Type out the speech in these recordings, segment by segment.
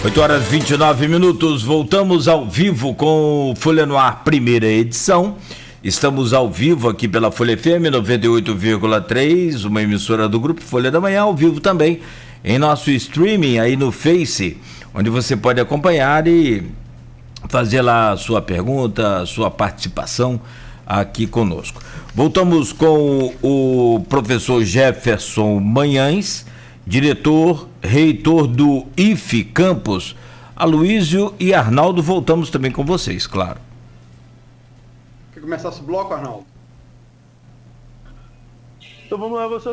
8h29, voltamos ao vivo com o Folha no Ar, primeira edição. Estamos ao vivo aqui pela Folha FM 98,3, uma emissora do Grupo Folha da Manhã, ao vivo também em nosso streaming aí no Face, onde você pode acompanhar e fazer lá a sua pergunta, a sua participação aqui conosco. Voltamos com o professor Jefferson Manhães, reitor do IFE Campus. Aloísio e Arnaldo, voltamos também com vocês, claro. Quer começar esse bloco, Arnaldo? Então vamos lá, você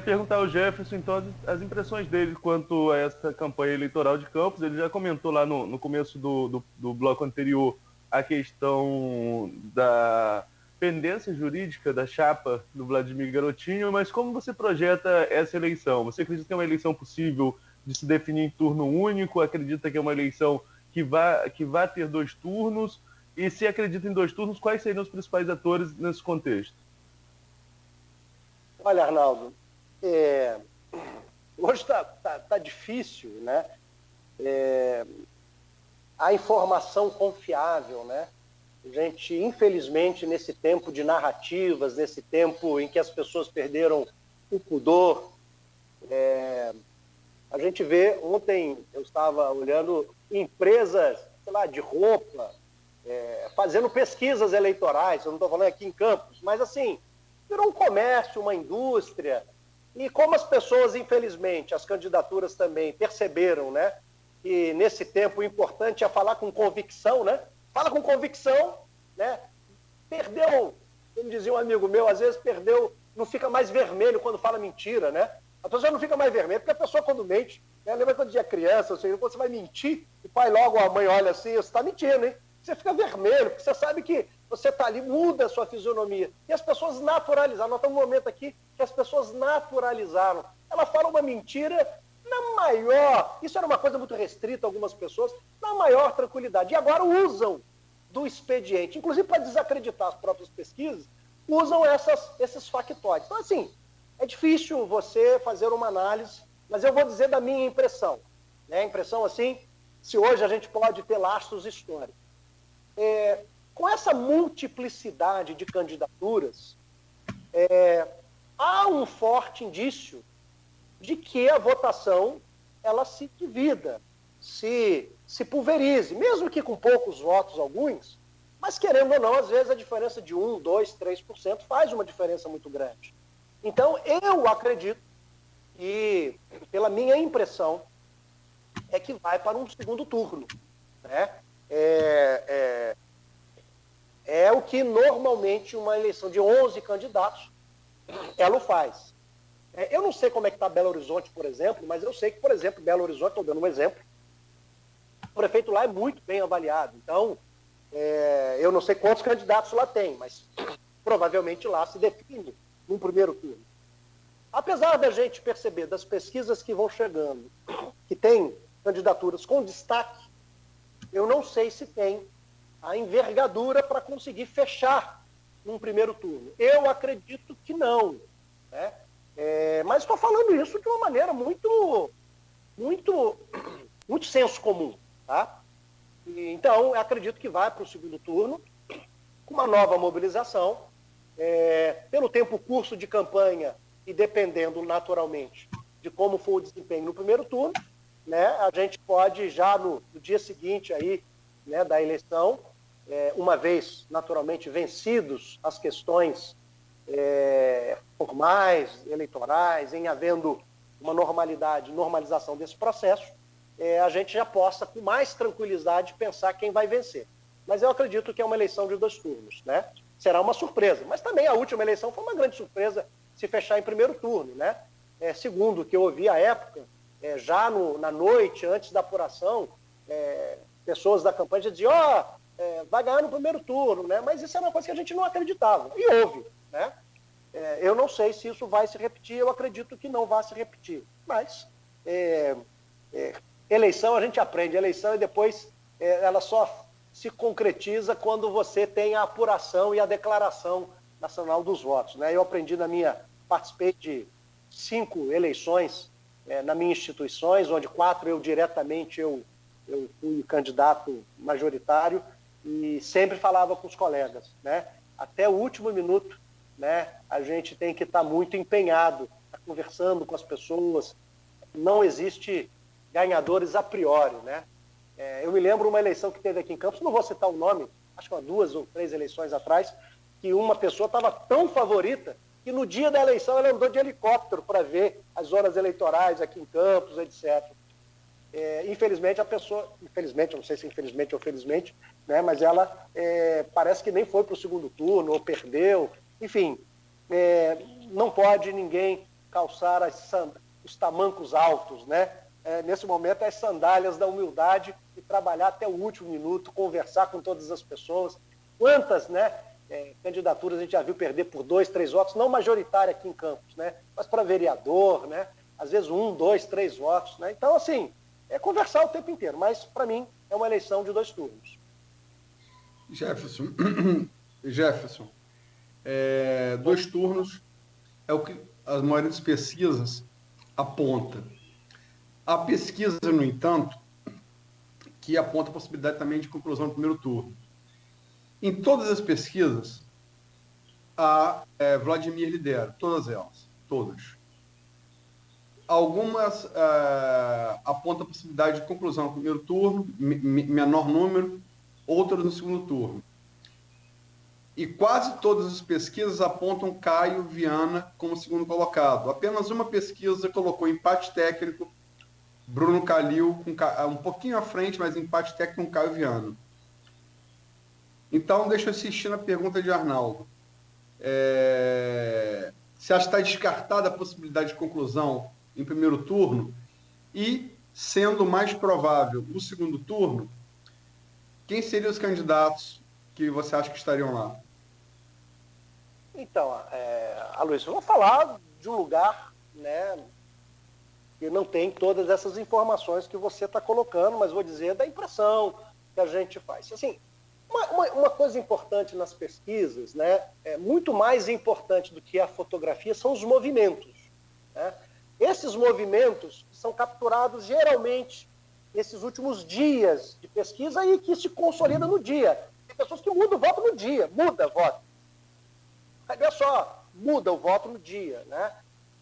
perguntar ao Jefferson, então, as impressões dele quanto a essa campanha eleitoral de Campos. Ele já comentou lá no começo do bloco anterior a questão da pendência jurídica da chapa do Vladimir Garotinho, mas como você projeta essa eleição? Você acredita que é uma eleição possível de se definir em turno único? Acredita que é uma eleição que vai ter 2 turnos? E se acredita em 2 turnos, quais seriam os principais atores nesse contexto? Olha, Arnaldo, hoje tá difícil, né? A informação confiável, né? A gente, infelizmente, nesse tempo de narrativas, nesse tempo em que as pessoas perderam o pudor, a gente vê, ontem eu estava olhando empresas, sei lá, de roupa, fazendo pesquisas eleitorais, eu não estou falando aqui em Campos, mas assim, virou um comércio, uma indústria, e como as pessoas, infelizmente, as candidaturas também perceberam, né, que nesse tempo o importante é falar com convicção, né? Fala com convicção, né? Perdeu, como dizia um amigo meu, às vezes perdeu, não fica mais vermelho quando fala mentira, né? A pessoa não fica mais vermelha, porque a pessoa quando mente, né? Lembra quando tinha criança, quando você vai mentir, o pai logo, a mãe olha assim, você está mentindo, hein? Você fica vermelho, porque você sabe que você está ali, muda a sua fisionomia. E as pessoas naturalizaram, nós estamos num momento aqui que as pessoas naturalizaram. Ela fala uma mentira na maior, isso era uma coisa muito restrita a algumas pessoas, na maior tranquilidade. E agora usam do expediente, inclusive para desacreditar as próprias pesquisas, usam esses factóides. Então, assim, é difícil você fazer uma análise, mas eu vou dizer da minha impressão. Né? A impressão, assim, se hoje a gente pode ter lastros históricos. Com essa multiplicidade de candidaturas, há um forte indício de que a votação ela se divida, se pulverize, mesmo que com poucos votos alguns, mas querendo ou não, às vezes a diferença de 1, 2, 3% faz uma diferença muito grande. Então, eu acredito que, pela minha impressão, é que vai para um segundo turno. Né? É o que normalmente uma eleição de 11 candidatos ela o faz. Eu não sei como é que está Belo Horizonte, por exemplo, mas eu sei que, por exemplo, Belo Horizonte, estou dando um exemplo, o prefeito lá é muito bem avaliado. Então, eu não sei quantos candidatos lá tem, mas provavelmente lá se define num primeiro turno. Apesar da gente perceber das pesquisas que vão chegando, que tem candidaturas com destaque, eu não sei se tem a envergadura para conseguir fechar num primeiro turno. Eu acredito que não, né? Mas estou falando isso de uma maneira muito senso comum, tá? Então, eu acredito que vai para o segundo turno, com uma nova mobilização, pelo tempo curso de campanha e dependendo naturalmente de como for o desempenho no primeiro turno, né, a gente pode já no dia seguinte aí, né, da eleição, uma vez naturalmente vencidos as questões formais, eleitorais, em havendo uma normalização desse processo, a gente já possa, com mais tranquilidade, pensar quem vai vencer. Mas eu acredito que é uma eleição de 2 turnos, né? Será uma surpresa. Mas também a última eleição foi uma grande surpresa se fechar em primeiro turno, né? Segundo o que eu ouvi à época, já na noite, antes da apuração, pessoas da campanha já diziam, vai ganhar no primeiro turno, né? Mas isso era uma coisa que a gente não acreditava. E houve, né? Eu não sei se isso vai se repetir, eu acredito que não vai se repetir. Mas eleição a gente aprende, eleição e depois ela só se concretiza quando você tem a apuração e a declaração nacional dos votos. Né? Eu aprendi participei de 5 eleições nas minhas instituições, onde 4 eu diretamente eu fui candidato majoritário e sempre falava com os colegas, né? Até o último minuto, né, a gente tem que estar muito empenhado, conversando com as pessoas. Não existe ganhadores a priori, né? Eu me lembro uma eleição que teve aqui em Campos, não vou citar o nome, acho que 2 ou 3 eleições atrás, que uma pessoa estava tão favorita que no dia da eleição ela andou de helicóptero para ver as zonas eleitorais aqui em Campos, etc. Infelizmente a pessoa, infelizmente, não sei se infelizmente ou felizmente, né, mas ela parece que nem foi para o segundo turno, ou perdeu, enfim, não pode ninguém calçar os tamancos altos, né? Nesse momento as sandálias da humildade e trabalhar até o último minuto, conversar com todas as pessoas. Quantas, né, candidaturas a gente já viu perder por 2, 3 votos, não majoritária aqui em Campos, né, mas para vereador, né, às vezes 1, 2, 3 votos, né? Então, assim, conversar o tempo inteiro, mas para mim é uma eleição de 2 turnos. Jefferson, 2 turnos é o que as maioria das pesquisas aponta. A pesquisa, no entanto, que aponta a possibilidade também de conclusão no primeiro turno. Em todas as pesquisas, a Vladimir lidera, todas elas, todas. Algumas apontam a possibilidade de conclusão no primeiro turno, menor número, outras no segundo turno. E quase todas as pesquisas apontam Caio Viana como segundo colocado. Apenas uma pesquisa colocou empate técnico, Bruno Calil, um pouquinho à frente, mas empate técnico com Caio Viana. Então, deixa eu assistir na pergunta de Arnaldo. Você acha que está descartada a possibilidade de conclusão em primeiro turno? E, sendo mais provável o segundo turno, quem seriam os candidatos que você acha que estariam lá? Então, Aloysio, eu vou falar de um lugar, né, que não tem todas essas informações que você está colocando, mas vou dizer da impressão que a gente faz. Assim, uma coisa importante nas pesquisas, né, muito mais importante do que a fotografia, são os movimentos, né? Esses movimentos são capturados geralmente nesses últimos dias de pesquisa e que se consolida no dia. Tem pessoas que mudam o voto no dia, muda o voto. Olha só, muda o voto no dia, né?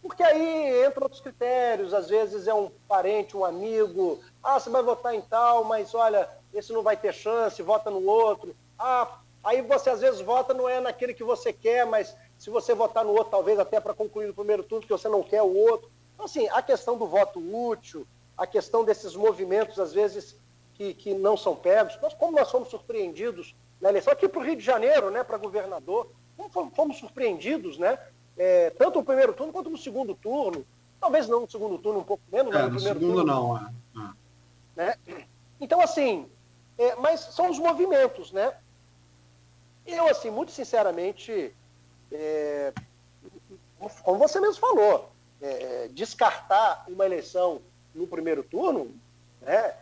Porque aí entram outros critérios, às vezes é um parente, um amigo, você vai votar em tal, mas olha, esse não vai ter chance, vota no outro. Aí você às vezes vota, não é naquele que você quer, mas se você votar no outro, talvez até para concluir no primeiro turno, que você não quer o outro. Então, assim, a questão do voto útil, a questão desses movimentos, às vezes, que não são pegos, como nós fomos surpreendidos na eleição, aqui para o Rio de Janeiro, né, para governador, como fomos surpreendidos, né, tanto no primeiro turno quanto no segundo turno, talvez não no segundo turno, um pouco menos, mas no primeiro segundo turno. Não. Né? Então, assim, mas são os movimentos, né? Eu, assim, muito sinceramente, como você mesmo falou, descartar uma eleição no primeiro turno, né,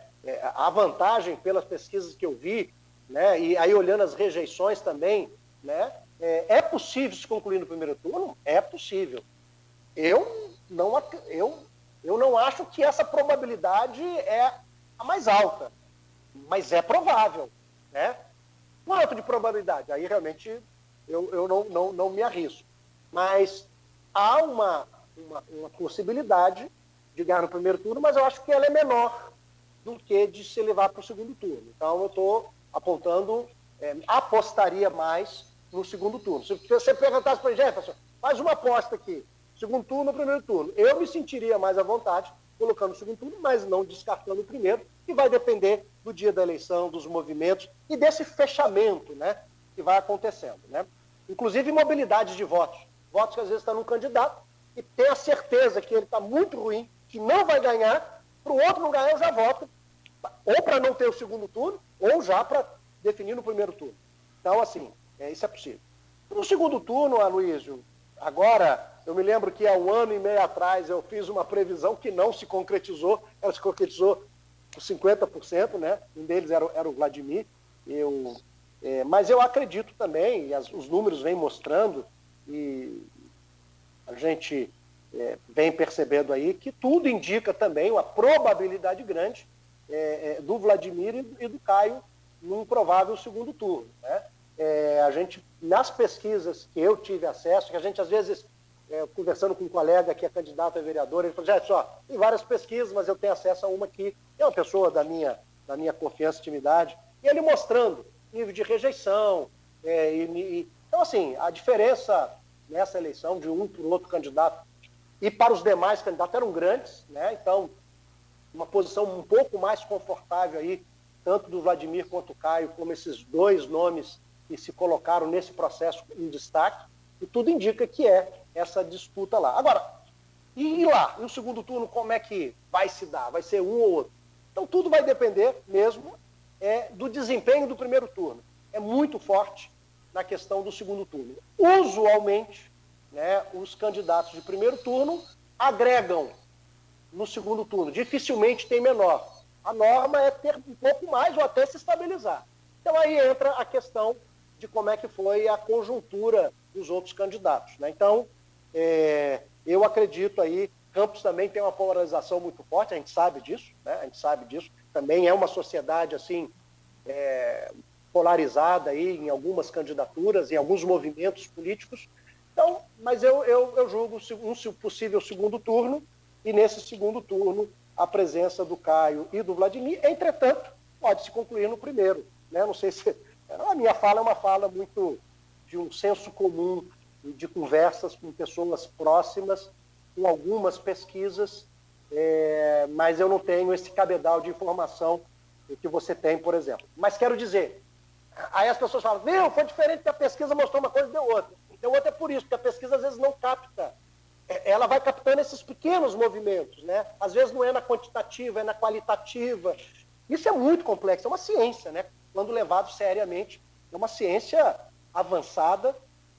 a vantagem pelas pesquisas que eu vi, né, e aí olhando as rejeições também, né, é possível se concluir no primeiro turno? É possível. Eu não acho que essa probabilidade é a mais alta, mas é provável, né? Quanto de probabilidade? Aí realmente eu não me arrisco. Mas há uma possibilidade de ganhar no primeiro turno, mas eu acho que ela é menor do que de se levar para o segundo turno. Então eu estou apontando, apostaria mais no segundo turno. Se você perguntasse para o Jefferson, faz uma aposta aqui, segundo turno ou primeiro turno, eu me sentiria mais à vontade colocando o segundo turno, mas não descartando o primeiro, e vai depender do dia da eleição, dos movimentos e desse fechamento, né, que vai acontecendo, né? Inclusive mobilidade de votos. Votos que às vezes estão num candidato e tem a certeza que ele está muito ruim, que não vai ganhar, para o outro não ganhar, eu já voto, ou para não ter o segundo turno, ou já para definir no primeiro turno. Então, assim, isso é possível. No segundo turno, Aloysio, agora, eu me lembro que há 1 ano e meio atrás eu fiz uma previsão que não se concretizou, ela se concretizou por 50%, né? Um deles era o Vladimir, mas eu acredito também, e os números vêm mostrando, e a gente vem percebendo aí que tudo indica também uma probabilidade grande do Vladimir e do Caio num provável segundo turno, né? A gente, nas pesquisas que eu tive acesso, que a gente às vezes, conversando com um colega que é candidato a vereador, ele falou, gente, tem várias pesquisas, mas eu tenho acesso a uma que é uma pessoa da minha confiança e intimidade, e ele mostrando nível de rejeição. Então, assim, a diferença nessa eleição de um para o outro candidato e para os demais candidatos eram grandes, né? Então, uma posição um pouco mais confortável aí, tanto do Vladimir quanto do Caio, como esses dois nomes que se colocaram nesse processo em destaque, e tudo indica que é essa disputa lá. Agora, e lá, no segundo turno, como é que vai se dar? Vai ser um ou outro? Então, tudo vai depender mesmo do desempenho do primeiro turno. É muito forte na questão do segundo turno. Usualmente, né, os candidatos de primeiro turno agregam no segundo turno. Dificilmente tem menor. A norma é ter um pouco mais ou até se estabilizar. Então, aí entra a questão de como é que foi a conjuntura dos outros candidatos, né? Então, eu acredito aí, Campos também tem uma polarização muito forte, a gente sabe disso, né? A gente sabe disso. Também é uma sociedade, assim, polarizada aí em algumas candidaturas, em alguns movimentos políticos. Então, mas eu julgo um possível segundo turno, e nesse segundo turno a presença do Caio e do Vladimir. Entretanto, pode se concluir no primeiro, né? Não sei se... A minha fala é uma fala muito de um senso comum, de conversas com pessoas próximas, com algumas pesquisas, mas eu não tenho esse cabedal de informação que você tem, por exemplo. Mas quero dizer, aí as pessoas falam, viu, foi diferente que a pesquisa mostrou uma coisa e deu outra. Deu outra por isso, porque a pesquisa às vezes não capta. Ela vai captando esses pequenos movimentos, né? Às vezes não é na quantitativa, é na qualitativa. Isso é muito complexo, é uma ciência, né? Quando levado seriamente, é uma ciência avançada,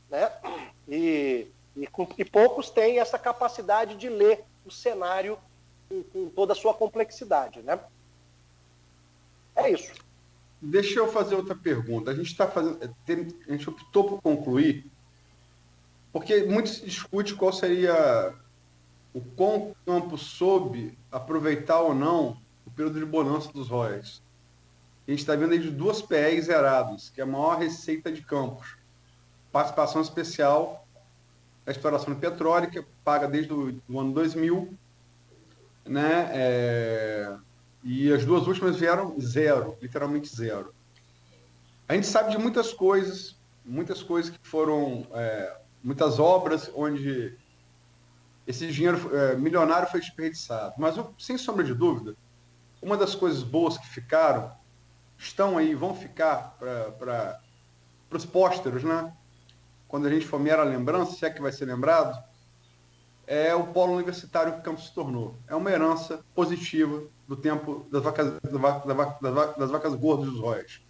né? E poucos têm essa capacidade de ler o cenário com toda a sua complexidade, né? É isso. Deixa eu fazer outra pergunta. A gente optou por concluir, porque muito se discute qual seria o quão o campo soube aproveitar ou não o período de bonança dos royalties. A gente está vendo aí de 2 PEs zerados, que é a maior receita de Campos. Participação especial da exploração de petróleo, que paga desde o ano 2000, né? E as 2 últimas vieram zero, literalmente zero. A gente sabe de muitas coisas que foram, muitas obras onde esse dinheiro milionário foi desperdiçado. Mas, sem sombra de dúvida, uma das coisas boas que estão aí, vão ficar para os pósteros, né? Quando a gente for mera lembrança, se é que vai ser lembrado, é o polo universitário que Campos se tornou. É uma herança positiva do tempo das vacas gordas dos royalties.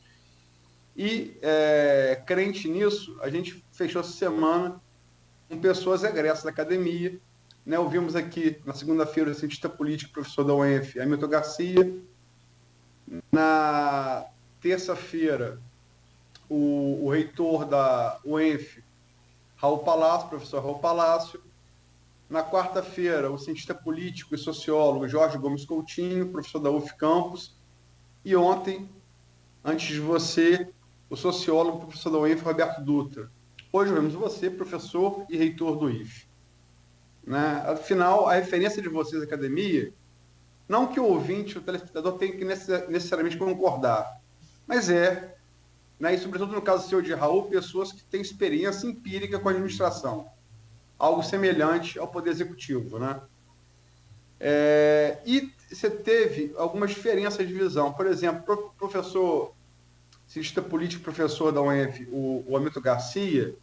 E, crente nisso, a gente fechou essa semana com pessoas egressas da academia, né? Ouvimos aqui, na segunda-feira, o cientista político, professor da UENF, Hamilton Garcia. Na terça-feira, o reitor da UENF, professor Raul Palácio. Na quarta-feira, o cientista político e sociólogo Jorge Gomes Coutinho, professor da UF Campos. E ontem, antes de você, o sociólogo e professor da UENF, Roberto Dutra. Hoje vemos você, professor e reitor do IF. Né? Afinal, a referência de vocês à academia, não que o ouvinte, o telespectador, tenha que necessariamente concordar, mas né, e sobretudo no caso seu de Raul, pessoas que têm experiência empírica com a administração, algo semelhante ao Poder Executivo, né? E você teve algumas diferenças de visão. Por exemplo, professor, cientista político, professor da UENF, o Hamilton Garcia,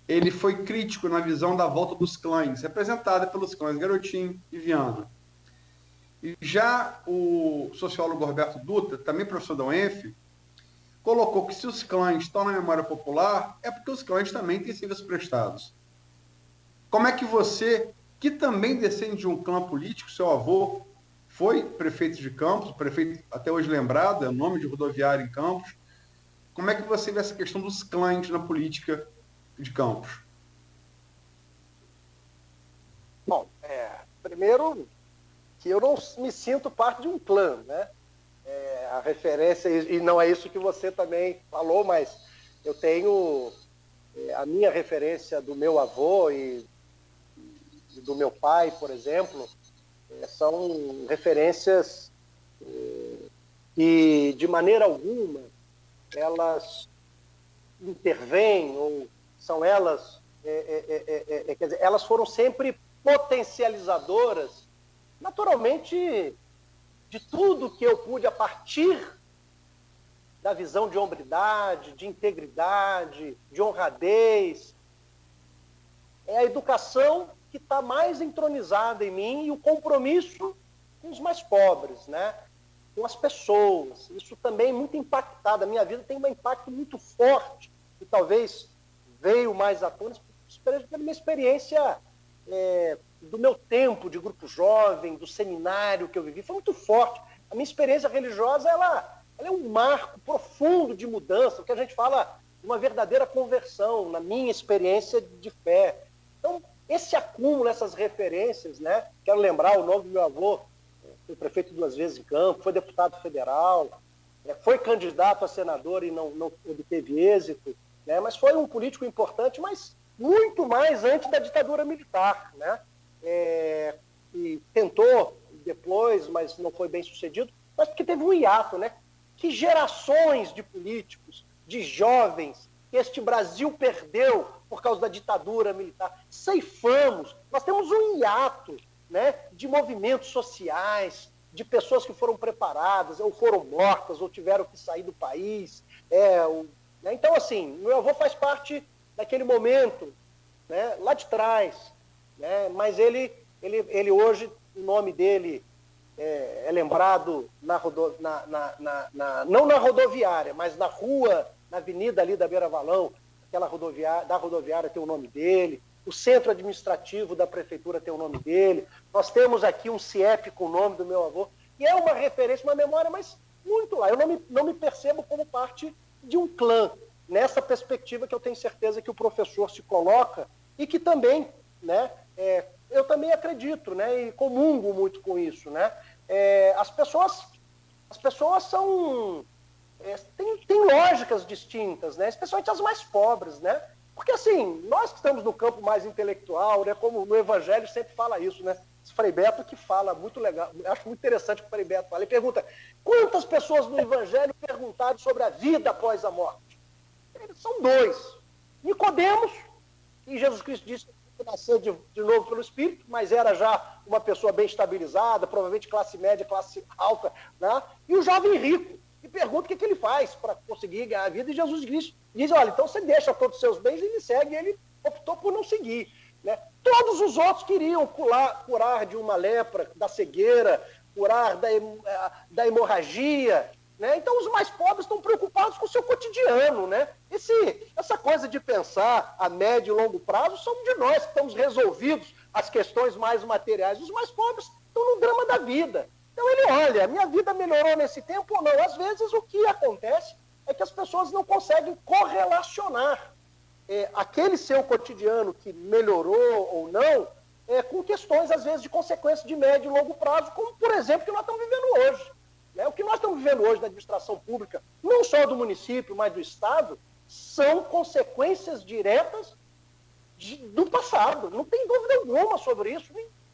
ele foi crítico na visão da volta dos clãs, representada pelos clãs Garotinho e Viana. E já o sociólogo Roberto Dutra, também professor da UENF, colocou que se os clãs estão na memória popular, é porque os clãs também têm serviços prestados. Como é que você, que também descende de um clã político, seu avô foi prefeito de Campos, prefeito até hoje lembrado, é o nome de rodoviário em Campos, como é que você vê essa questão dos clãs na política de Campos? Bom, primeiro que eu não me sinto parte de um clã, né? a referência, e não é isso que você também falou, mas eu tenho a minha referência do meu avô e do meu pai, por exemplo, são referências que, de maneira alguma, elas intervêm, ou são elas, quer dizer, elas foram sempre potencializadoras, naturalmente, de tudo que eu pude, a partir da visão de hombridade, de integridade, de honradez. É a educação que está mais entronizada em mim e o compromisso com os mais pobres, né? Com as pessoas. Isso também é muito impactado. A minha vida tem um impacto muito forte, que talvez veio mais à tona pela minha experiência do meu tempo de grupo jovem, do seminário que eu vivi, foi muito forte. A minha experiência religiosa, ela é um marco profundo de mudança, o que a gente fala de uma verdadeira conversão, na minha experiência de fé. Então, esse acúmulo, essas referências, né? Quero lembrar o nome do meu avô, foi prefeito 2 vezes em Campos, foi deputado federal, foi candidato a senador e não obteve êxito, né? Mas foi um político importante, mas muito mais antes da ditadura militar, né? E tentou depois, mas não foi bem sucedido, mas porque teve um hiato, né? Que gerações de políticos, de jovens, que este Brasil perdeu por causa da ditadura militar, ceifamos. Nós temos um hiato, né, de movimentos sociais, de pessoas que foram preparadas, ou foram mortas, ou tiveram que sair do país. Então, assim, meu avô faz parte daquele momento, né, lá de trás, né, mas ele hoje, o nome dele é lembrado não na rodoviária, mas na rua, na avenida ali da Beira Valão, aquela rodoviária tem o nome dele, o centro administrativo da prefeitura tem o nome dele, nós temos aqui um CIEP com o nome do meu avô, e é uma referência, uma memória, mas muito lá. Eu não me percebo como parte de um clã, nessa perspectiva que eu tenho certeza que o professor se coloca, e que também, né, eu também acredito, né, e comungo muito com isso, né? As pessoas são têm lógicas distintas, né? Especialmente as mais pobres, né? Porque assim, nós que estamos no campo mais intelectual, né, como no Evangelho sempre fala isso, né? Frei Beto que fala muito legal, eu acho muito interessante o que o Frei Beto fala. Ele pergunta: quantas pessoas no Evangelho perguntaram sobre a vida após a morte? São 2. Nicodemos, e Jesus Cristo disse que nasceu de novo pelo Espírito, mas era já uma pessoa bem estabilizada, provavelmente classe média, classe alta, né? E o jovem rico, que pergunta o que ele faz para conseguir ganhar a vida, e Jesus Cristo diz: olha, então você deixa todos os seus bens e me segue. E ele optou por não seguir, né? Todos os outros queriam curar de uma lepra, da cegueira, curar da hemorragia, né? Então os mais pobres estão preocupados com o seu cotidiano, né? Essa coisa de pensar a médio e longo prazo somos de nós que estamos resolvidos as questões mais materiais. Os mais pobres estão no drama da vida. Então ele olha, minha vida melhorou nesse tempo ou não? Às vezes o que acontece é que as pessoas não conseguem correlacionar aquele seu cotidiano que melhorou ou não com questões, às vezes, de consequências de médio e longo prazo, como, por exemplo, o que nós estamos vivendo hoje. O que nós estamos vivendo hoje na administração pública, não só do município, mas do Estado, são consequências diretas do passado. Não tem dúvida alguma sobre isso,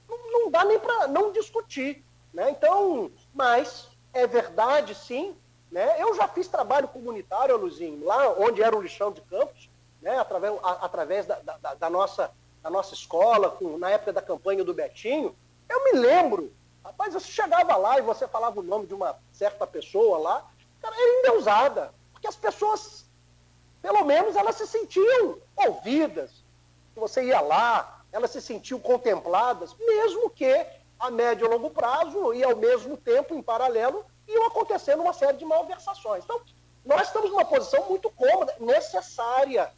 não dá nem para não discutir, né? Então, mas é verdade, sim, né? Eu já fiz trabalho comunitário, Luizinho, lá onde era o lixão de Campos, né? Através da nossa escola, na época da campanha do Betinho. Eu me lembro, rapaz, você chegava lá e você falava o nome de uma certa pessoa lá, cara, era endeusada, porque as pessoas, pelo menos, elas se sentiam ouvidas. Você ia lá, elas se sentiam contempladas, mesmo que a médio e longo prazo e, ao mesmo tempo, em paralelo, iam acontecendo uma série de malversações. Então, nós estamos numa posição muito cômoda, necessária,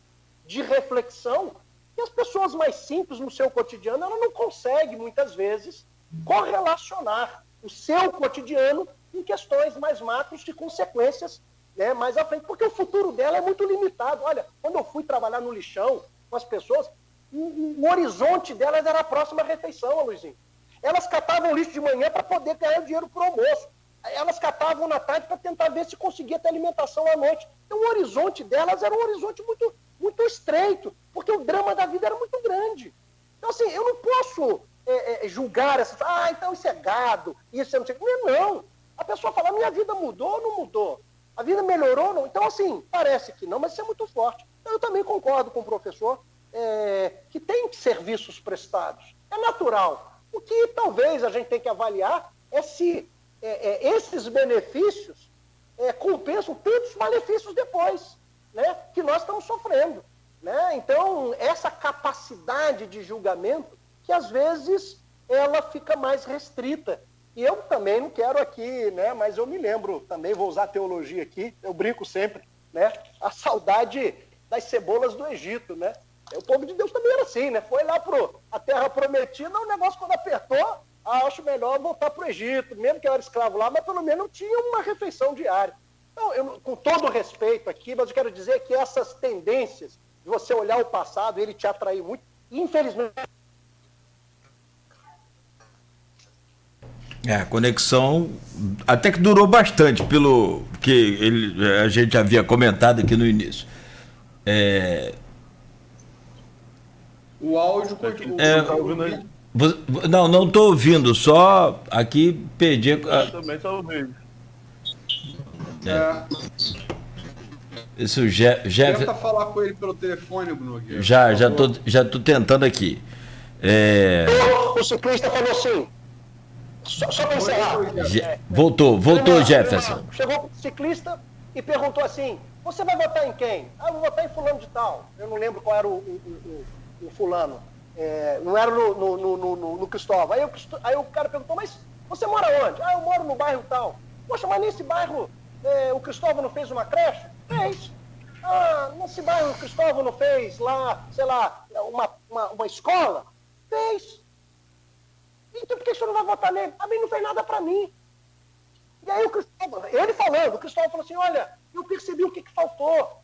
de reflexão, que as pessoas mais simples no seu cotidiano, ela não conseguem, muitas vezes, correlacionar o seu cotidiano em questões mais macros de consequências, né, mais à frente, porque o futuro dela é muito limitado. Olha, quando eu fui trabalhar no lixão com as pessoas, o horizonte delas era a próxima refeição, Luizinho. Elas catavam lixo de manhã para poder ganhar dinheiro para o almoço. elas catavam na tarde para tentar ver se conseguia ter alimentação à noite. Então o horizonte delas era um horizonte muito, muito estreito, porque o drama da vida era muito grande. Então, assim, eu não posso julgar essas... então isso é gado, isso é não sei o que. Não. A pessoa fala, minha vida mudou ou não mudou? A vida melhorou ou não? Então, assim, parece que não, mas isso é muito forte. Então, eu também concordo com o professor que tem serviços prestados. É natural. O que talvez a gente tenha que avaliar é se esses benefícios compensam tantos malefícios depois, né, que nós estamos sofrendo. Né? Então, essa capacidade de julgamento, que às vezes ela fica mais restrita. E eu também não quero aqui, né, mas eu me lembro, também vou usar teologia aqui, eu brinco sempre, né, a saudade das cebolas do Egito, né? O povo de Deus também era assim, né? Foi lá para a Terra Prometida, o negócio quando apertou, acho melhor voltar para o Egito, mesmo que eu era escravo lá, mas pelo menos tinha uma refeição diária. Então, eu, com todo respeito aqui, mas eu quero dizer que essas tendências de você olhar o passado, ele te atrair muito, infelizmente... A conexão até que durou bastante, pelo que a gente havia comentado aqui no início. O áudio continua. Não estou ouvindo, só aqui perdi. Eu também estou ouvindo. Isso, Tenta falar com ele pelo telefone, Bruno. Já tô tentando aqui. O ciclista falou assim. Só para encerrar. Voltou, Jefferson. Chegou o ciclista e perguntou assim: você vai votar em quem? Eu vou votar em fulano de tal. Eu não lembro qual era o fulano. Não era no Cristóvão. Aí o cara perguntou: mas você mora onde? Eu moro no bairro tal. Poxa, mas nesse bairro o Cristóvão não fez uma creche? Fez. Nesse bairro o Cristóvão não fez lá, sei lá, uma escola? Fez. Então por que o senhor não vai votar nele? A mim não fez nada para mim. E aí o Cristóvão falou assim: olha, eu percebi o que faltou.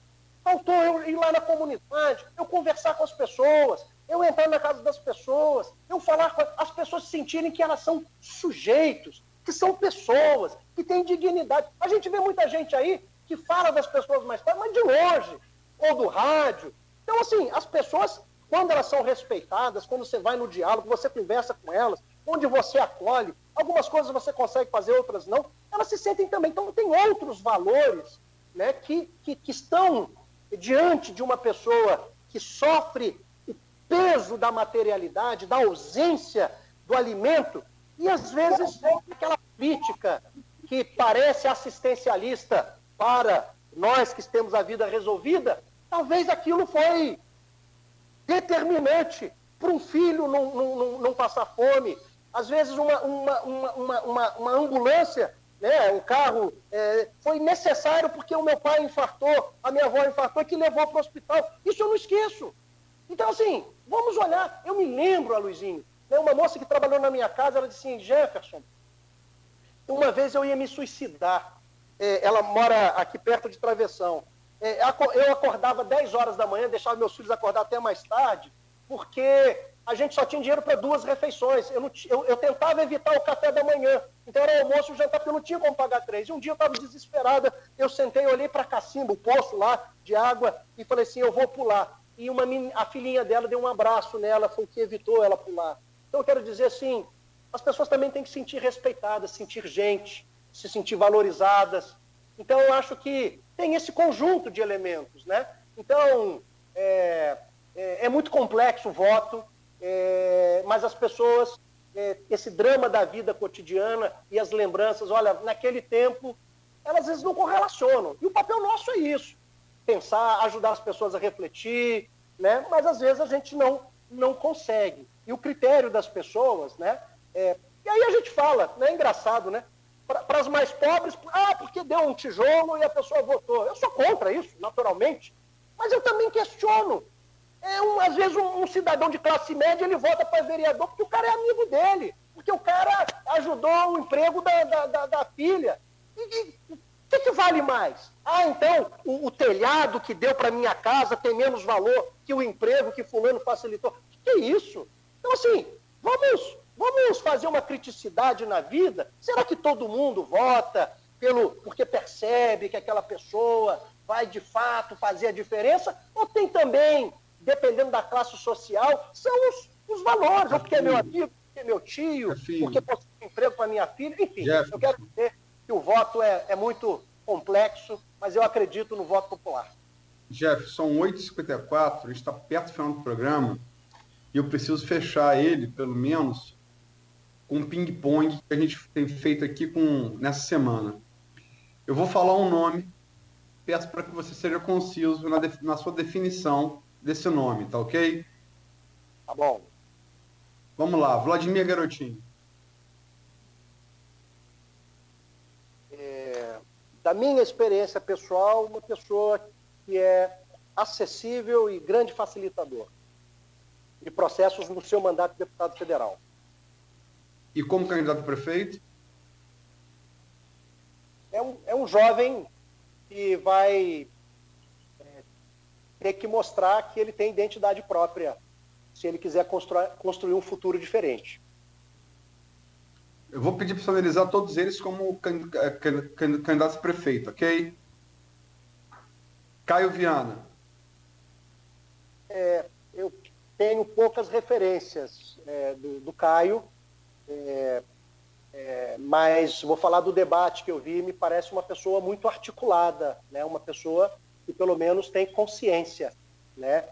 Faltou eu ir lá na comunidade, eu conversar com as pessoas, eu entrar na casa das pessoas, eu falar com as pessoas sentirem que elas são sujeitos, que são pessoas, que têm dignidade. A gente vê muita gente aí que fala das pessoas mais tarde, mas de longe, ou do rádio. Então, assim, as pessoas, quando elas são respeitadas, quando você vai no diálogo, você conversa com elas, onde você acolhe, algumas coisas você consegue fazer, outras não, elas se sentem também. Então, tem outros valores, né, que estão diante de uma pessoa que sofre o peso da materialidade, da ausência do alimento, e às vezes aquela crítica que parece assistencialista para nós que temos a vida resolvida, talvez aquilo foi determinante para um filho não passar fome. Às vezes uma ambulância, né, um carro, foi necessário porque o meu pai infartou, a minha avó infartou, que levou para o hospital. Isso eu não esqueço. Então, assim, vamos olhar. Eu me lembro, Luizinho, né, uma moça que trabalhou na minha casa, ela disse assim: Jefferson, uma vez eu ia me suicidar. Ela mora aqui perto de Travessão. Eu acordava 10 horas da manhã, deixava meus filhos acordar até mais tarde, porque a gente só tinha dinheiro para 2 refeições. Eu tentava evitar o café da manhã. Então era almoço e jantar, porque eu não tinha como pagar 3. E um dia eu estava desesperada, eu sentei, olhei para a cacimba, o poço lá de água, e falei assim: eu vou pular. E a filhinha dela deu um abraço nela, foi o que evitou ela pular. Então eu quero dizer assim, as pessoas também têm que se sentir respeitadas, sentir gente, se sentir valorizadas. Então eu acho que tem esse conjunto de elementos, né? Então é muito complexo o voto, mas as pessoas, esse drama da vida cotidiana e as lembranças, olha, naquele tempo, elas às vezes não correlacionam. E o papel nosso é isso, pensar, ajudar as pessoas a refletir, né? Mas às vezes a gente não consegue. E o critério das pessoas, né? E aí a gente fala, né? É engraçado, né? Para as mais pobres, porque deu um tijolo e a pessoa votou. Eu sou contra isso, naturalmente, mas eu também questiono. Às vezes um cidadão de classe média, ele vota para vereador porque o cara é amigo dele, porque o cara ajudou o emprego da filha. E o que vale mais? Então o telhado que deu para minha casa tem menos valor que o emprego que fulano facilitou. Que é isso? Então, assim, vamos Vamos fazer uma criticidade na vida. Será que todo mundo vota porque percebe que aquela pessoa vai de fato fazer a diferença? Ou tem também, dependendo da classe social, são os valores, ou porque é meu amigo, porque é meu tio, porque posso ter emprego para minha filha, enfim. Jeff. Eu quero dizer que o voto é muito complexo, mas eu acredito no voto popular. Jeff, são 8h54, a gente está perto do final do programa, e eu preciso fechar ele, pelo menos, com um ping-pong que a gente tem feito aqui nessa semana. Eu vou falar um nome, peço para que você seja conciso na sua definição desse nome, tá ok? Tá bom. Vamos lá, Vladimir Garotinho. Da minha experiência pessoal, uma pessoa que é acessível e grande facilitador de processos no seu mandato de deputado federal. E como candidato a prefeito? É um jovem que vai ter que mostrar que ele tem identidade própria, se ele quiser construir um futuro diferente. Eu vou pedir para você analisar todos eles como candidatos a prefeito, ok? Caio Viana. Eu tenho poucas referências do Caio, mas vou falar do debate que eu vi, me parece uma pessoa muito articulada, né? Uma pessoa que pelo menos tem consciência, né,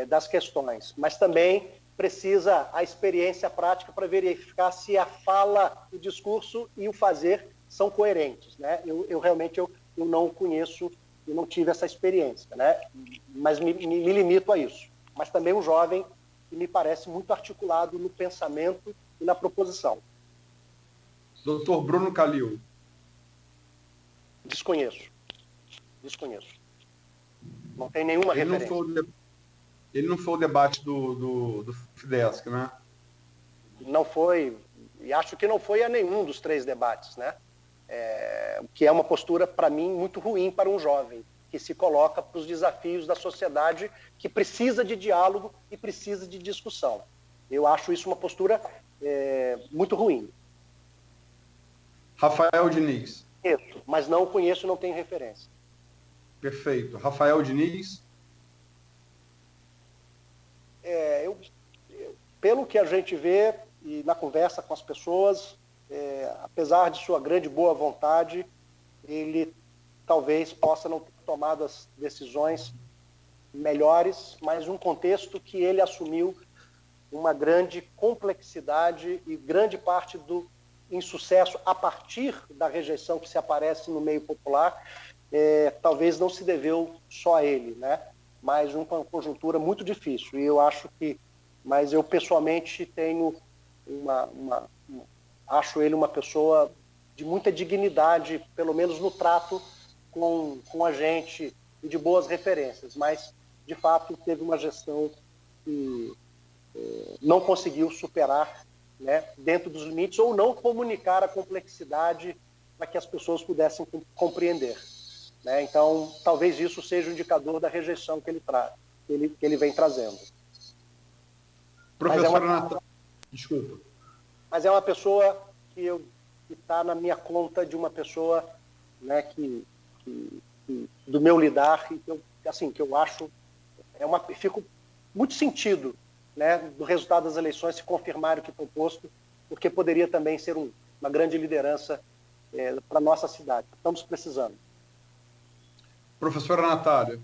das questões, mas também precisa a experiência prática para verificar se a fala, o discurso e o fazer são coerentes, né? Eu realmente não conheço, eu não tive essa experiência, né? Mas me limito a isso. Mas também um jovem que me parece muito articulado no pensamento e na proposição. Dr. Bruno Calil. Desconheço. Não tem nenhuma referência. Ele não foi o debate do Fidesc, né? Não foi, e acho que não foi a nenhum dos 3 debates, né? O que é uma postura, para mim, muito ruim para um jovem, que se coloca para os desafios da sociedade, que precisa de diálogo e precisa de discussão. Eu acho isso uma postura muito ruim. Rafael Diniz. Isso, mas não conheço, não tenho referência. Perfeito. Rafael Diniz. Pelo que a gente vê e na conversa com as pessoas, apesar de sua grande boa vontade, ele talvez possa não ter tomado as decisões melhores, mas um contexto que ele assumiu uma grande complexidade e grande parte do insucesso a partir da rejeição que se aparece no meio popular, talvez não se deveu só a ele, né? Mas uma conjuntura muito difícil. E eu acho que, mas eu pessoalmente tenho acho ele uma pessoa de muita dignidade, pelo menos no trato com a gente, e de boas referências, mas de fato teve uma gestão que não conseguiu superar, né, dentro dos limites, ou não comunicar a complexidade para que as pessoas pudessem compreender, né? Então, talvez isso seja um indicador da rejeição que ele vem trazendo. Professora Natália, desculpa. Mas é uma pessoa que está na minha conta de uma pessoa, né, que do meu lidar, e que eu acho, fico muito sentido, né, do resultado das eleições se confirmar o que foi posto, porque poderia também ser uma grande liderança para a nossa cidade. Estamos precisando. Professora Natália.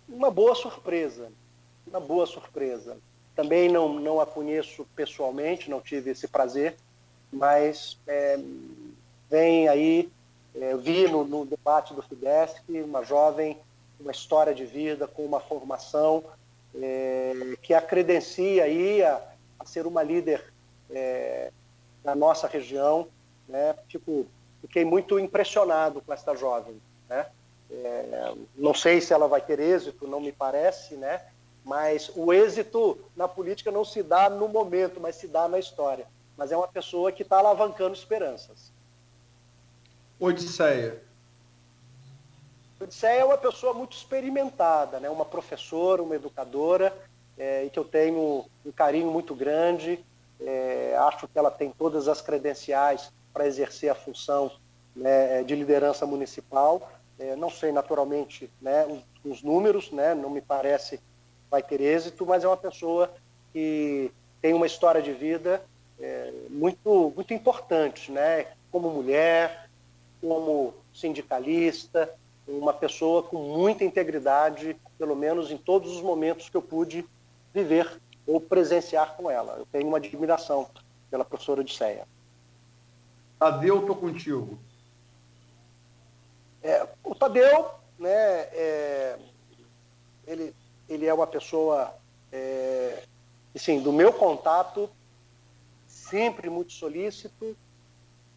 Uma boa surpresa. Também não a conheço pessoalmente, não tive esse prazer, mas vem aí, vi no debate do Fidesc, uma jovem, uma história de vida, com uma formação que a credencia aí a ser uma líder da nossa região, né? Fiquei muito impressionado com esta jovem, né? Não sei se ela vai ter êxito, não me parece, né? Mas o êxito na política não se dá no momento, mas se dá na história. Mas é uma pessoa que está alavancando esperanças. Odisseia. Odisseia é uma pessoa muito experimentada, né? Uma professora, uma educadora, e que eu tenho um carinho muito grande. Acho que ela tem todas as credenciais para exercer a função, né, de liderança municipal. Não sei, naturalmente, né, os números, né, não me parece que vai ter êxito, mas é uma pessoa que tem uma história de vida muito, muito importante, né, como mulher, como sindicalista, uma pessoa com muita integridade, pelo menos em todos os momentos que eu pude viver ou presenciar com ela. Eu tenho uma admiração pela professora Odisseia. Tadeu, estou contigo. O Tadeu, né, ele é uma pessoa, assim, do meu contato, sempre muito solícito,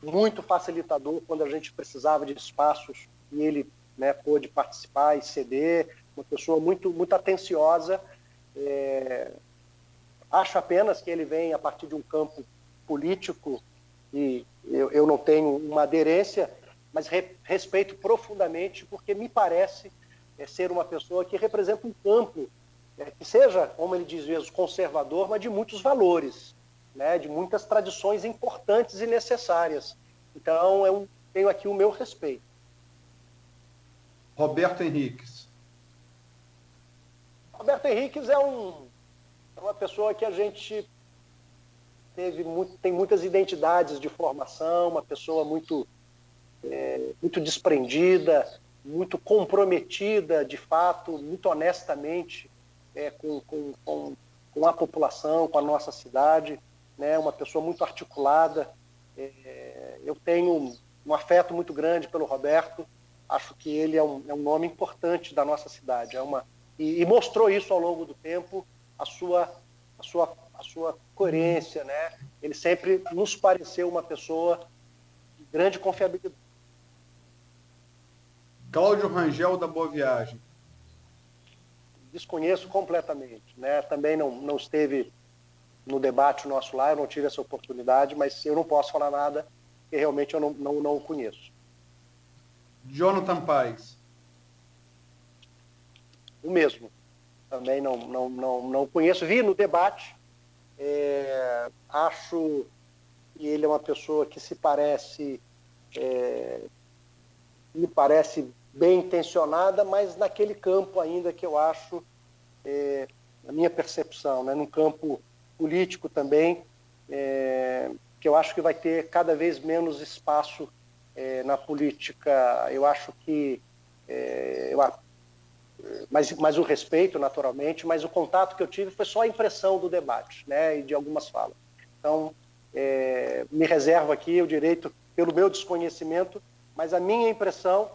muito facilitador quando a gente precisava de espaços e ele, né, pôde participar e ceder, uma pessoa muito, muito atenciosa. Acho apenas que ele vem a partir de um campo político e eu não tenho uma aderência, mas respeito profundamente, porque me parece ser uma pessoa que representa um campo que seja, como ele diz mesmo, conservador, mas de muitos valores, né, de muitas tradições importantes e necessárias. Então, eu tenho aqui o meu respeito. Roberto Henriques. Roberto Henriques é uma pessoa que a gente tem muitas identidades de formação, uma pessoa muito, muito desprendida, muito comprometida, de fato, muito honestamente com a população, com a nossa cidade, né? Uma pessoa muito articulada. Eu tenho um afeto muito grande pelo Roberto, acho que ele é um nome importante da nossa cidade, e mostrou isso ao longo do tempo, a sua coerência, né? Ele sempre nos pareceu uma pessoa de grande confiabilidade. Cláudio Rangel, da Boa Viagem. Desconheço completamente, né? Também não esteve no debate nosso lá, eu não tive essa oportunidade, mas eu não posso falar nada, porque realmente eu não o conheço. Jonathan Paes. O mesmo. Também não conheço. Vi no debate. Acho que ele é uma pessoa que me parece bem intencionada, mas naquele campo ainda que eu acho, na minha percepção, né, num campo político também, que eu acho que vai ter cada vez menos espaço na política. Eu acho que mas o respeito, naturalmente, mas o contato que eu tive foi só a impressão do debate, né, e de algumas falas. Então, me reservo aqui o direito, pelo meu desconhecimento, mas a minha impressão,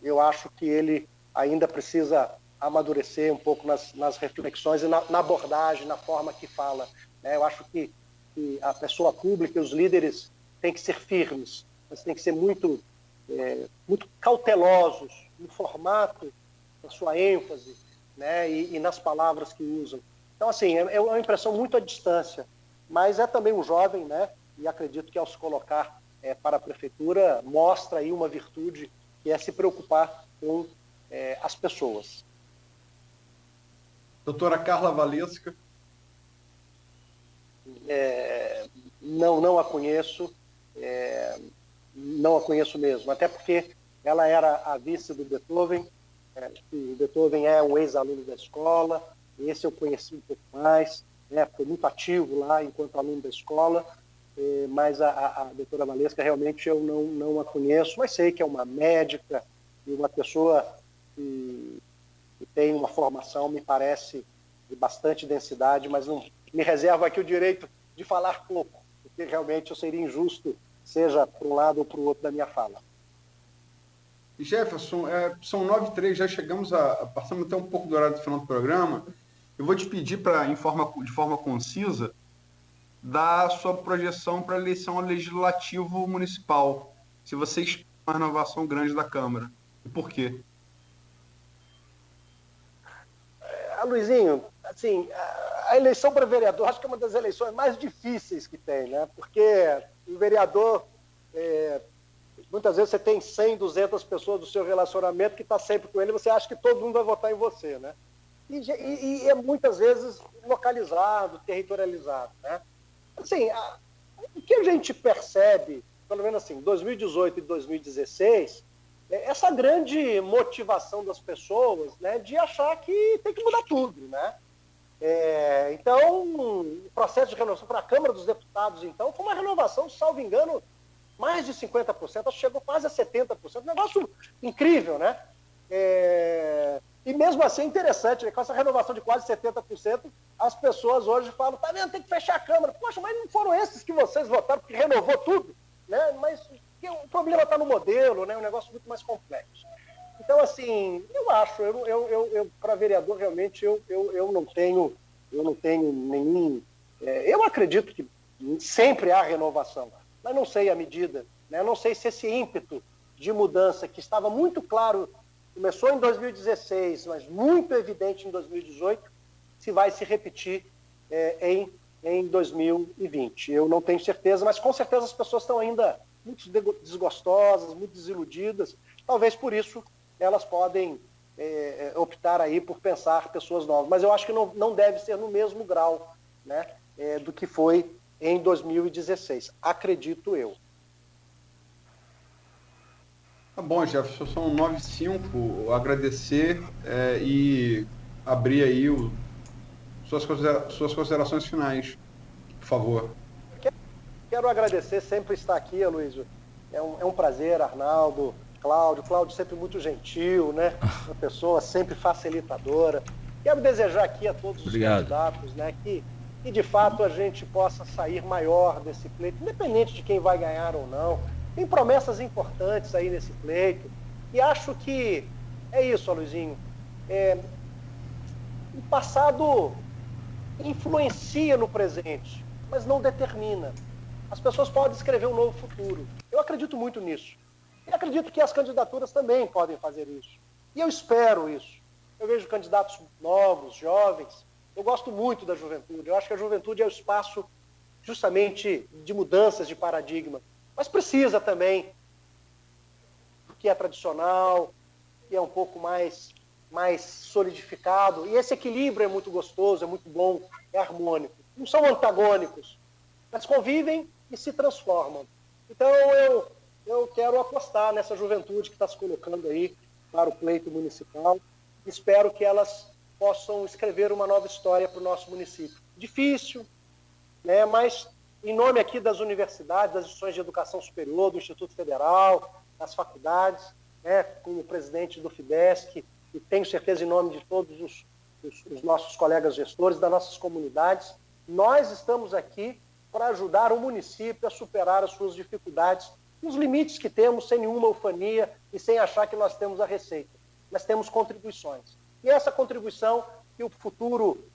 eu acho que ele ainda precisa amadurecer um pouco nas reflexões e na abordagem, na forma que fala, né? Eu acho que a pessoa pública e os líderes têm que ser firmes, mas têm que ser muito cautelosos no formato, na sua ênfase, né, e nas palavras que usam. Então, assim, é uma impressão muito à distância, mas é também um jovem, né, e acredito que ao se colocar para a prefeitura mostra aí uma virtude, que é se preocupar com as pessoas. Doutora Carla Valesca. Não a conheço, não a conheço mesmo, até porque ela era a vice do Beethoven, o Beethoven é um ex-aluno da escola, esse eu conheci um pouco mais, né, foi muito ativo lá enquanto aluno da escola, mas a doutora Valesca realmente eu não a conheço, mas sei que é uma médica e uma pessoa que tem uma formação, me parece, de bastante densidade, mas não me reservo aqui o direito de falar pouco, porque realmente eu seria injusto, seja para um lado ou para o outro da minha fala. Jefferson, são 9h03, já passamos até um pouco do horário do final do programa. Eu vou te pedir de forma concisa, dar a sua projeção para a eleição legislativo municipal, se você espera uma renovação grande da Câmara. E por quê? Luizinho, assim, a eleição para vereador acho que é uma das eleições mais difíceis que tem, né? Porque o vereador, muitas vezes você tem 100, 200 pessoas do seu relacionamento que está sempre com ele, você acha que todo mundo vai votar em você, né? e é muitas vezes localizado, territorializado, né? Assim, o que a gente percebe, pelo menos assim, 2018 e 2016, essa grande motivação das pessoas, né, de achar que tem que mudar tudo, né? Então, o processo de renovação para a Câmara dos Deputados, então, foi uma renovação, salvo engano, mais de 50%, acho que chegou quase a 70%, um negócio incrível, né? E mesmo assim é interessante, né? Com essa renovação de quase 70%, as pessoas hoje falam, tá vendo, tem que fechar a Câmara. Poxa, mas não foram esses que vocês votaram, porque renovou tudo, né? Mas o problema está no modelo, né? Um negócio muito mais complexo. Então, assim, eu acho, eu para vereador, realmente, eu não tenho nenhum... eu acredito que sempre há renovação, mas não sei a medida, né? Não sei se esse ímpeto de mudança, que estava muito claro, começou em 2016, mas muito evidente em 2018, se vai se repetir em 2020. Eu não tenho certeza, mas com certeza as pessoas estão ainda muito desgostosas, muito desiludidas. Talvez por isso elas podem optar aí por pensar pessoas novas. Mas eu acho que não deve ser no mesmo grau, né, do que foi em 2016. Acredito eu. Tá bom, Jefferson, são 9h05. Agradecer e abrir aí suas considerações finais, por favor. Quero agradecer, sempre estar aqui, Aloysio. É um prazer, Arnaldo, Cláudio sempre muito gentil, né? Uma pessoa sempre facilitadora. Quero desejar aqui a todos os candidatos, né, que de fato a gente possa sair maior desse pleito, independente de quem vai ganhar ou não. Tem promessas importantes aí nesse pleito. E acho que é isso, Aloysinho. O passado influencia no presente, mas não determina. As pessoas podem escrever um novo futuro. Eu acredito muito nisso. E acredito que as candidaturas também podem fazer isso. E eu espero isso. Eu vejo candidatos novos, jovens. Eu gosto muito da juventude. Eu acho que a juventude é o espaço justamente de mudanças de paradigma. Mas precisa também do que é tradicional, que é um pouco mais solidificado. E esse equilíbrio é muito gostoso, é muito bom, é harmônico. Não são antagônicos, mas convivem e se transformam. Então eu quero apostar nessa juventude que está se colocando aí para o pleito municipal. Espero que elas possam escrever uma nova história para o nosso município. Difícil, né? Mas em nome aqui das universidades, das instituições de educação superior, do Instituto Federal, das faculdades, né, como presidente do FIDESC, e tenho certeza em nome de todos os nossos colegas gestores, das nossas comunidades, nós estamos aqui para ajudar o município a superar as suas dificuldades, os limites que temos, sem nenhuma ufania e sem achar que nós temos a receita. Mas temos contribuições. E essa contribuição que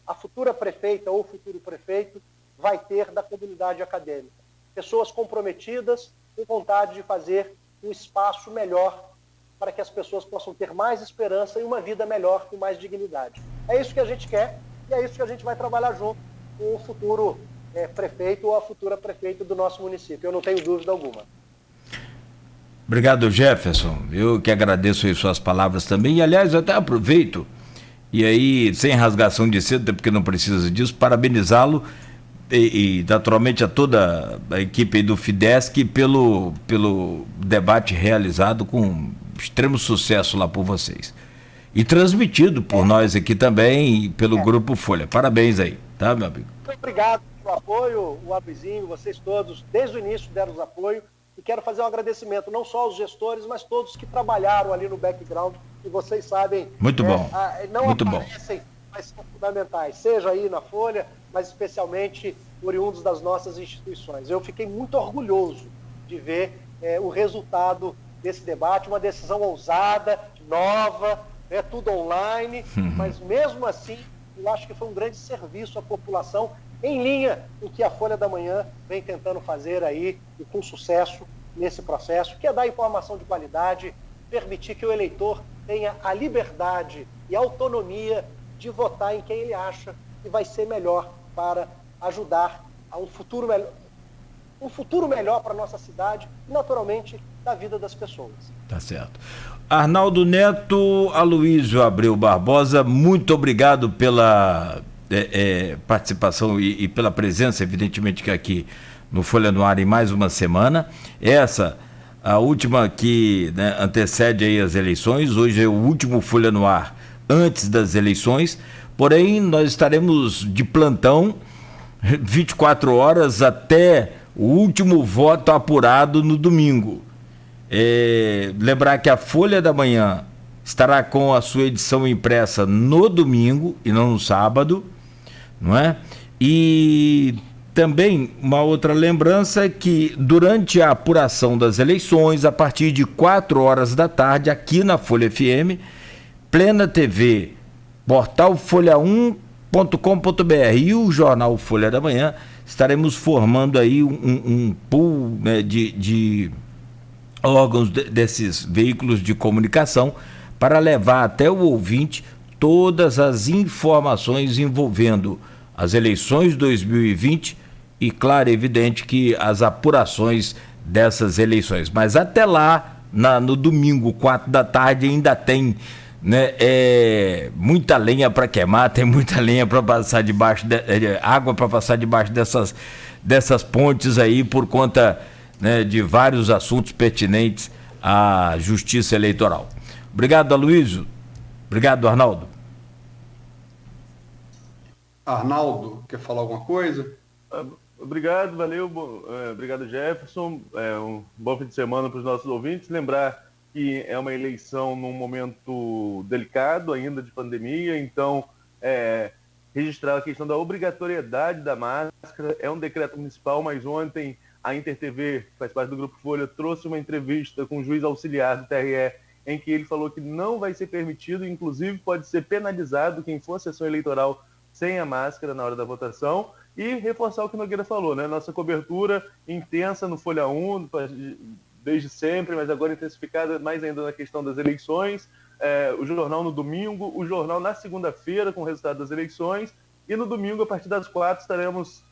a futura prefeita ou futuro prefeito vai ter da comunidade acadêmica. Pessoas comprometidas, com vontade de fazer um espaço melhor para que as pessoas possam ter mais esperança e uma vida melhor, com mais dignidade. É isso que a gente quer e é isso que a gente vai trabalhar junto com o futuro prefeito ou a futura prefeita do nosso município. Eu não tenho dúvida alguma. Obrigado, Jefferson. Eu que agradeço aí suas palavras também. E, aliás, eu até aproveito, e aí, sem rasgação de seda, até porque não precisa disso, parabenizá-lo e naturalmente a toda a equipe aí do FIDESC pelo debate realizado com extremo sucesso lá por vocês. E transmitido por nós aqui também, pelo Grupo Folha. Parabéns aí, tá, meu amigo? Muito obrigado pelo apoio, o Abizinho, vocês todos, desde o início deram os apoio. E quero fazer um agradecimento não só aos gestores, mas todos que trabalharam ali no background, que vocês sabem... Muito bom, não muito aparecem, mas são fundamentais, seja aí na Folha, mas especialmente oriundos das nossas instituições. Eu fiquei muito orgulhoso de ver o resultado desse debate, uma decisão ousada, nova, tudo online, mas mesmo assim, eu acho que foi um grande serviço à população, em linha com o que a Folha da Manhã vem tentando fazer aí, e com sucesso nesse processo, que é dar informação de qualidade, permitir que o eleitor tenha a liberdade e a autonomia de votar em quem ele acha que vai ser melhor para ajudar a um futuro melhor, um futuro melhor para a nossa cidade e, naturalmente, da vida das pessoas. Tá certo. Arnaldo Neto, Aloysio Abreu Barbosa, muito obrigado pela participação e pela presença, evidentemente, que aqui no Folha no Ar em mais uma semana. Essa, a última que, né, antecede aí as eleições. Hoje é o último Folha no Ar antes das eleições, porém nós estaremos de plantão 24 horas até o último voto apurado no domingo. Lembrar que a Folha da Manhã estará com a sua edição impressa no domingo e não no sábado, não é? E também uma outra lembrança é que durante a apuração das eleições, a partir de 4 horas da tarde, aqui na Folha FM, Plena TV, portal folha1.com.br e o jornal Folha da Manhã, estaremos formando aí um pool, né, de órgãos desses veículos de comunicação para levar até o ouvinte todas as informações envolvendo as eleições de 2020 e, claro, é evidente que as apurações dessas eleições. Mas até lá, no domingo, 4 da tarde, ainda tem, né, muita lenha para queimar, tem muita lenha para passar debaixo, água para passar debaixo dessas pontes aí, por conta, né, de vários assuntos pertinentes à justiça eleitoral. Obrigado, Aloysio. Obrigado, Arnaldo. Arnaldo, quer falar alguma coisa? Obrigado, valeu. Obrigado, Jefferson. Um bom fim de semana para os nossos ouvintes. Lembrar que é uma eleição num momento delicado ainda de pandemia, então registrar a questão da obrigatoriedade da máscara. É um decreto municipal, mas ontem a InterTV, que faz parte do Grupo Folha, trouxe uma entrevista com o juiz auxiliar do TRE, em que ele falou que não vai ser permitido, inclusive pode ser penalizado quem for à sessão eleitoral sem a máscara na hora da votação. E reforçar o que o Nogueira falou, né? Nossa cobertura intensa no Folha 1, desde sempre, mas agora intensificada mais ainda na questão das eleições. O jornal no domingo, o jornal na segunda-feira com o resultado das eleições, e no domingo, a partir das 4, estaremos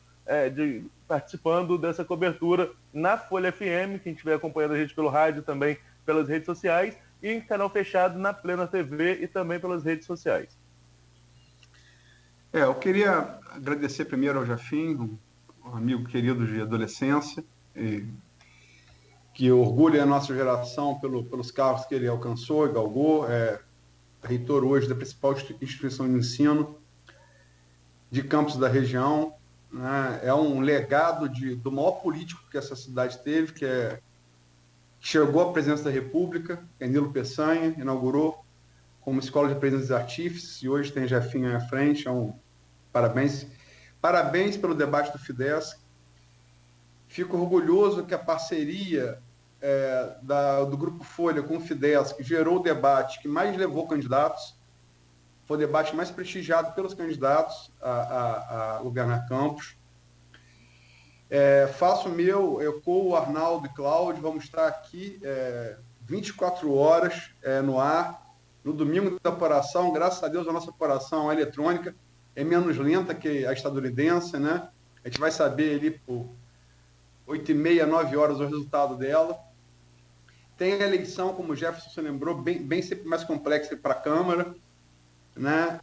participando dessa cobertura na Folha FM, quem estiver acompanhando a gente pelo rádio, também pelas redes sociais, e em canal fechado na Plena TV e também pelas redes sociais. Eu queria agradecer primeiro ao Jafim, um amigo querido de adolescência, que orgulha a nossa geração pelos cargos que ele alcançou e galgou. Reitor hoje da principal instituição de ensino de campos da região, né? É um legado do maior político que essa cidade teve, que chegou à presidência da República, Nilo Peçanha, inaugurou como escola de presidentes e artífices, e hoje tem Jefinho à frente. Parabéns pelo debate do FIDESC. Fico orgulhoso que a parceria do Grupo Folha com o FIDESC gerou o debate que mais levou candidatos, foi o debate mais prestigiado pelos candidatos a governar Campos. Faço eu com o Arnaldo e Cláudio, vamos estar aqui 24 horas no ar, no domingo da apuração. Graças a Deus a nossa apuração eletrônica é menos lenta que a estadunidense, né? A gente vai saber ali por 8h30, 9 horas o resultado dela. Tem a eleição, como o Jefferson se lembrou, bem sempre mais complexa para a Câmara, né?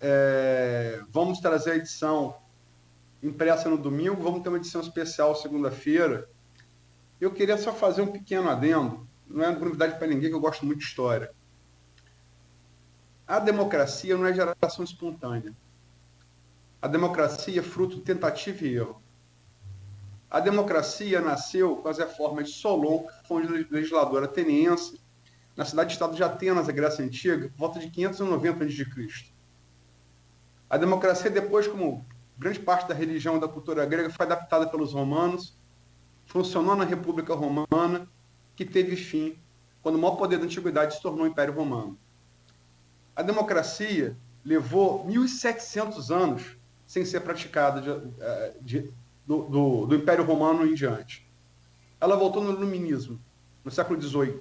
Vamos trazer a edição impressa no domingo, vamos ter uma edição especial segunda-feira. Eu queria só fazer um pequeno adendo, não é novidade para ninguém, que eu gosto muito de história. A democracia não é geração espontânea. A democracia é fruto de tentativa e erro. A democracia nasceu com as reformas de Solon, que foi um legislador ateniense, na cidade-estado de Atenas, a Grécia Antiga, por volta de 590 a.C. A democracia, depois, como grande parte da religião e da cultura grega, foi adaptada pelos romanos, funcionou na República Romana, que teve fim quando o maior poder da antiguidade se tornou o Império Romano. A democracia levou 1.700 anos sem ser praticada do Império Romano em diante. Ela voltou no iluminismo, no século XVIII.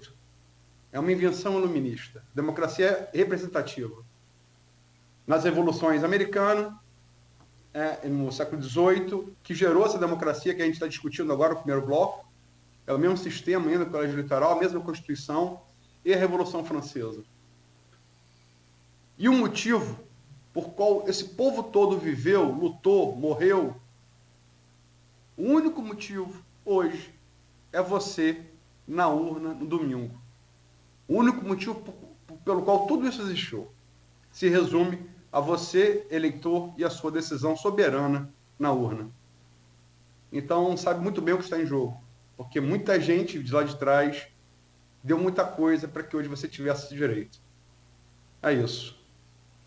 É uma invenção iluminista. Democracia representativa. Nas revoluções americana, no século XVIII, que gerou essa democracia que a gente está discutindo agora no primeiro bloco. É o mesmo sistema ainda, o colégio eleitoral, a mesma Constituição e a Revolução Francesa. E o motivo por qual esse povo todo viveu, lutou, morreu, o único motivo hoje é você na urna no domingo. O único motivo pelo qual tudo isso existiu se resume a você, eleitor, e a sua decisão soberana na urna. Então, sabe muito bem o que está em jogo, porque muita gente de lá de trás deu muita coisa para que hoje você tivesse esse direito. É isso.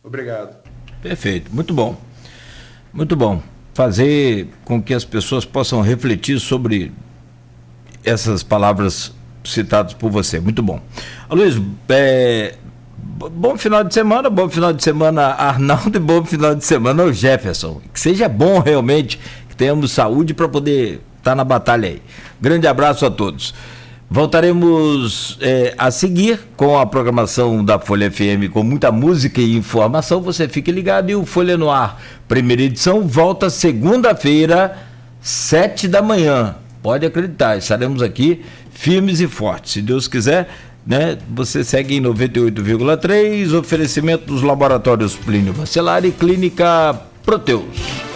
Obrigado. Perfeito, muito bom. Muito bom. Fazer com que as pessoas possam refletir sobre essas palavras citadas por você. Muito bom. Luiz, bom final de semana, Arnaldo, e bom final de semana ao Jefferson. Que seja bom realmente, que tenhamos saúde para poder estar na batalha aí. Grande abraço a todos. Voltaremos a seguir com a programação da Folha FM com muita música e informação. Você fique ligado, e o Folha no Ar, primeira edição, volta segunda-feira, 7 da manhã. Pode acreditar, estaremos aqui firmes e fortes. Se Deus quiser, né? Você segue em 98,3, oferecimento dos laboratórios Plínio Bacelar e Clínica Proteus.